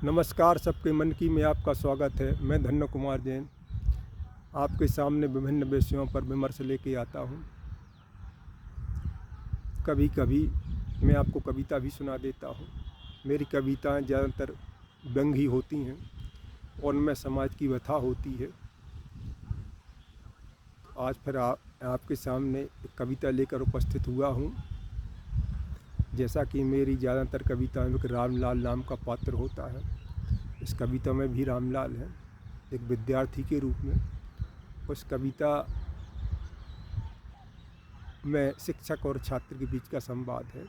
नमस्कार, सबके मन की में आपका स्वागत है। मैं धन्य कुमार जैन आपके सामने विभिन्न विषयों पर विमर्श लेके आता हूँ। कभी कभी मैं आपको कविता भी सुना देता हूँ। मेरी कविताएं ज़्यादातर व्यंग्य होती हैं और उनमें समाज की व्यथा होती है। आज फिर आपके सामने एक कविता लेकर उपस्थित हुआ हूँ। जैसा कि मेरी ज़्यादातर कविताओं में रामलाल नाम का पात्र होता है, इस कविता में भी रामलाल है एक विद्यार्थी के रूप में। उस कविता में शिक्षक और छात्र के बीच का संवाद है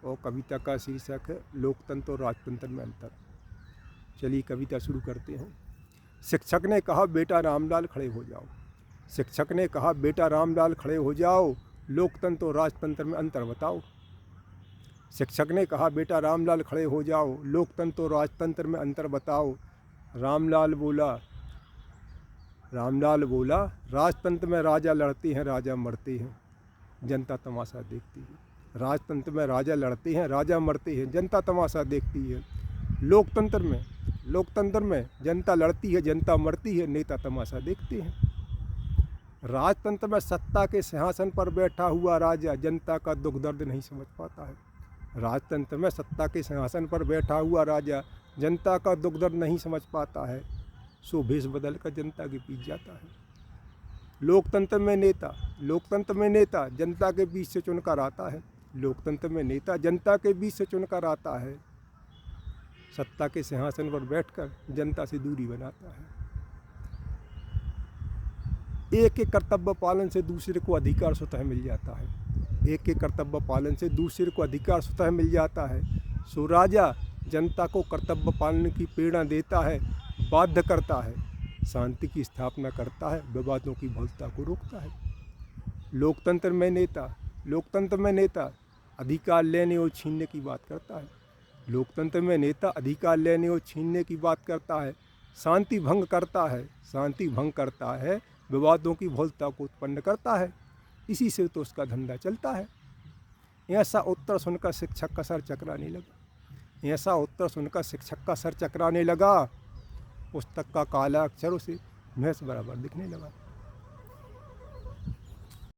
और कविता का शीर्षक है लोकतंत्र और राजतंत्र में अंतर। चलिए कविता शुरू करते हैं। शिक्षक ने कहा, बेटा रामलाल खड़े हो जाओ। शिक्षक ने कहा, बेटा रामलाल खड़े हो जाओ, लोकतंत्र और राजतंत्र में अंतर बताओ। शिक्षक ने कहा, बेटा रामलाल खड़े हो जाओ, लोकतंत्र और राजतंत्र में अंतर बताओ। रामलाल बोला, राजतंत्र में राजा लड़ते हैं, राजा मरते हैं, जनता तमाशा देखती है। राजतंत्र में राजा लड़ते हैं, राजा मरते हैं, जनता तमाशा देखती है। लोकतंत्र में जनता लड़ती है, जनता मरती है, नेता तमाशा देखते हैं। राजतंत्र में सत्ता के सिंहासन पर बैठा हुआ राजा जनता का दुख दर्द नहीं समझ पाता है। राजतंत्र में सत्ता के सिंहासन पर बैठा हुआ राजा जनता का दुख दर्द नहीं समझ पाता है, सो भेष बदल कर जनता के बीच जाता है। लोकतंत्र में नेता जनता के बीच से चुनकर आता है। लोकतंत्र में नेता जनता के बीच से चुनकर आता है, सत्ता के सिंहासन पर बैठकर जनता से दूरी बनाता है। एक के कर्तव्य पालन से दूसरे को अधिकार स्वतः मिल जाता है। एक के कर्तव्य पालन से दूसरे को अधिकार स्वतः मिल जाता है। सो राजा जनता को कर्तव्य पालन की प्रेरणा देता है, बाध्य करता है, शांति की स्थापना करता है, विवादों की बहुलता को रोकता है। लोकतंत्र में नेता अधिकार लेने और छीनने की बात करता है। लोकतंत्र में नेता अधिकार लेने और छीनने की बात करता है, शांति भंग करता है, विवादों की बहुलता को उत्पन्न करता है। इसी से तो उसका धंधा चलता है। ऐसा उत्तर सुनकर शिक्षक का सर चकराने लगा। पुस्तक का काला अक्षर उसे भैंस बराबर दिखने लगा।